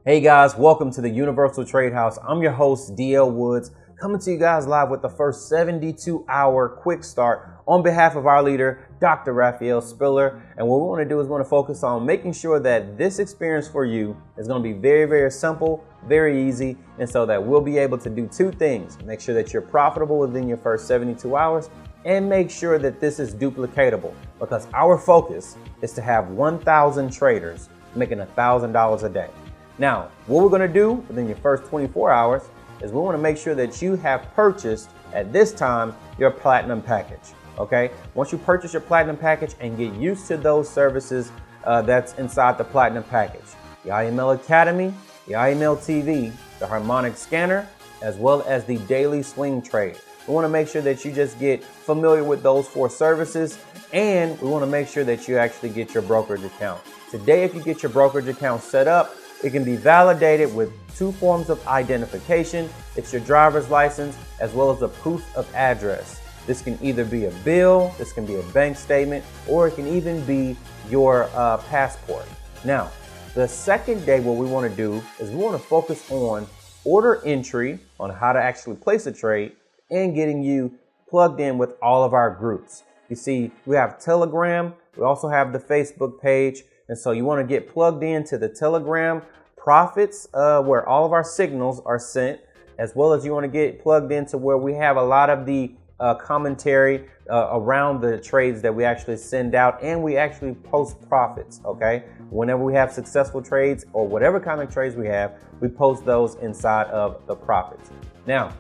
Hey guys, welcome to the Universal Trade House. I'm your host, DL Woods, coming to you guys live with the first 72-hour quick start on behalf of our leader, Dr. Raphael Spiller. And what we want to do is we want to focus on making sure that this experience for you is going to be very, very simple, very easy, and so that we'll be able to do two things. Make sure that you're profitable within your first 72 hours and make sure that this is duplicatable, because our focus is to have 1,000 traders making $1,000 a day. Now, what we're going to do within your first 24 hours is we want to make sure that you have purchased at this time your platinum package. Okay. Once you purchase your platinum package and get used to those services that's inside the platinum package, the IML Academy, the IML TV, the harmonic scanner, as well as the daily swing trade. We want to make sure that you just get familiar with those 4 services, and we want to make sure that you actually get your brokerage account. Today, if you get your brokerage account set up, it can be validated with 2 forms of identification. It's your driver's license as well as a proof of address. This can either be a bill, this can be a bank statement, or it can even be your passport. Now, the second day, what we want to do is we want to focus on order entry, on how to actually place a trade, and getting you plugged in with all of our groups. You see, we have Telegram, we also have the Facebook page. And so you want to get plugged into the Telegram profits where all of our signals are sent, as well as you want to get plugged into where we have a lot of the commentary around the trades that we actually send out, and we actually post profits. Okay. Whenever we have successful trades or whatever kind of trades we have, we post those inside of the profits. Now,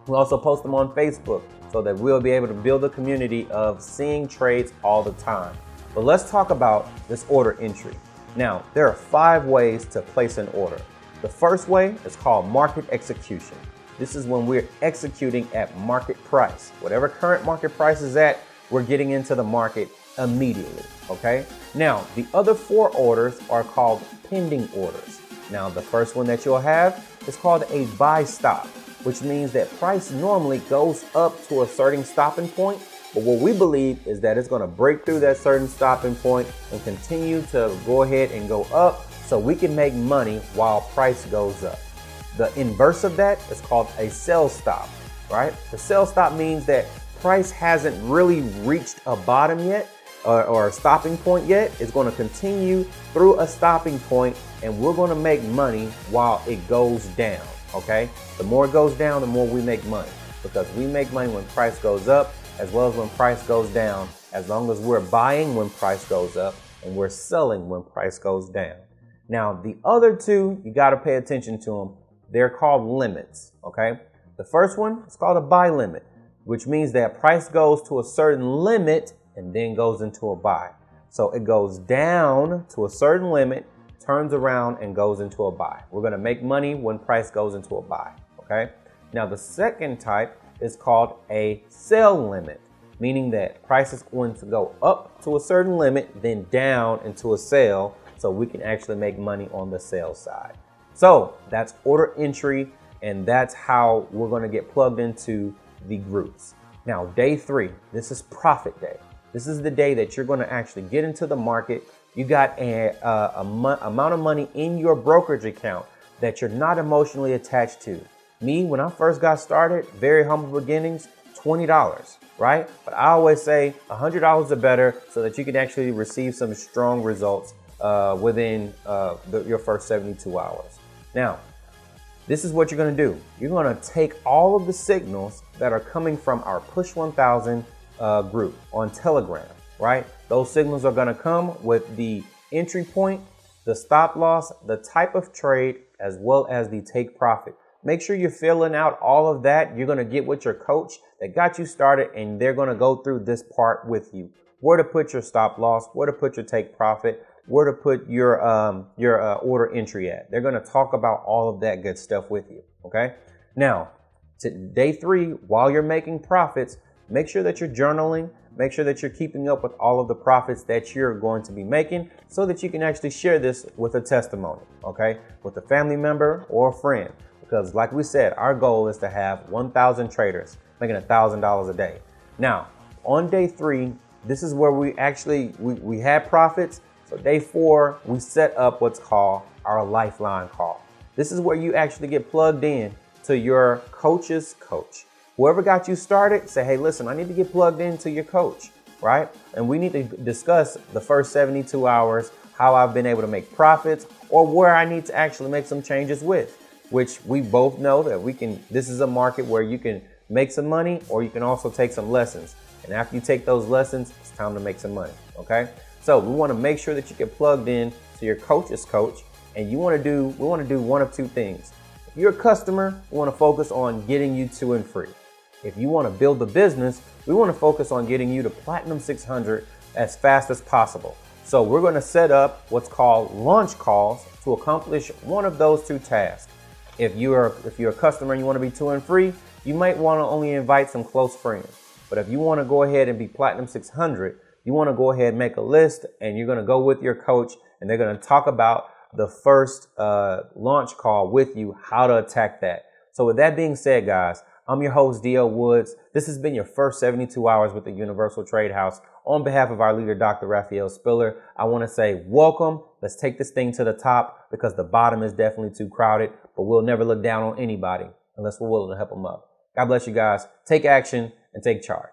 we also post them on Facebook so that we'll be able to build a community of seeing trades all the time. But let's talk about this order entry. Now, there are 5 ways to place an order. The first way is called market execution. This is when we're executing at market price. Whatever current market price is at, we're getting into the market immediately, okay? Now, the other 4 orders are called pending orders. Now, the first one that you'll have is called a buy stop, which means that price normally goes up to a certain stopping point. But what we believe is that it's going to break through that certain stopping point and continue to go ahead and go up so we can make money while price goes up. The inverse of that is called a sell stop, right? The sell stop means that price hasn't really reached a bottom yet or a stopping point yet. It's going to continue through a stopping point, and we're going to make money while it goes down, okay? The more it goes down, the more we make money, because we make money when price goes up as well as when price goes down, as long as we're buying when price goes up and we're selling when price goes down. Now, the other 2, you got to pay attention to them. They're called limits, okay? The first one is called a buy limit, which means that price goes to a certain limit and then goes into a buy. So it goes down to a certain limit, turns around and goes into a buy. We're going to make money when price goes into a buy, okay? Now, the second type is called a sell limit, meaning that price is going to go up to a certain limit, then down into a sell, so we can actually make money on the sell side. So that's order entry, and that's how we're going to get plugged into the groups. Now, day 3, this is profit day. This is the day that you're going to actually get into the market. You got a amount of money in your brokerage account that you're not emotionally attached to. Me, when I first got started, very humble beginnings, $20, right? But I always say $100 or better so that you can actually receive some strong results within your first 72 hours. Now, this is what you're going to do. You're going to take all of the signals that are coming from our Push 1000 group on Telegram, right? Those signals are going to come with the entry point, the stop loss, the type of trade, as well as the take profit. Make sure you're filling out all of that. You're going to get with your coach that got you started, and they're going to go through this part with you. Where to put your stop loss, where to put your take profit, where to put your order entry at. They're going to talk about all of that good stuff with you. Okay. Now, to day 3, while you're making profits, make sure that you're journaling. Make sure that you're keeping up with all of the profits that you're going to be making so that you can actually share this with a testimony, okay, with a family member or a friend. Because like we said, our goal is to have 1,000 traders making $1,000 a day. Now, on day 3, this is where we had profits. So day 4, we set up what's called our lifeline call. This is where you actually get plugged in to your coach's coach. Whoever got you started, say, hey, listen, I need to get plugged into your coach, right? And we need to discuss the first 72 hours, how I've been able to make profits, or where I need to actually make some changes with, which we both know that this is a market where you can make some money, or you can also take some lessons. And after you take those lessons, it's time to make some money, okay? So we want to make sure that you get plugged in to your coach's coach, and we want to do one of two things. If you're a customer, we want to focus on getting you to and free. If you want to build a business, we want to focus on getting you to Platinum 600 as fast as possible. So we're going to set up what's called launch calls to accomplish one of those two tasks. If you're a customer and you want to be 2 and free, you might want to only invite some close friends. But if you want to go ahead and be Platinum 600, you want to go ahead and make a list, and you're going to go with your coach, and they're going to talk about the first launch call with you, how to attack that. So with that being said, guys, I'm your host, D.L. Woods. This has been your first 72 hours with the Universal Trade House. On behalf of our leader, Dr. Raphael Spiller, I want to say welcome. Let's take this thing to the top, because the bottom is definitely too crowded, but we'll never look down on anybody unless we're willing to help them up. God bless you guys. Take action and take charge.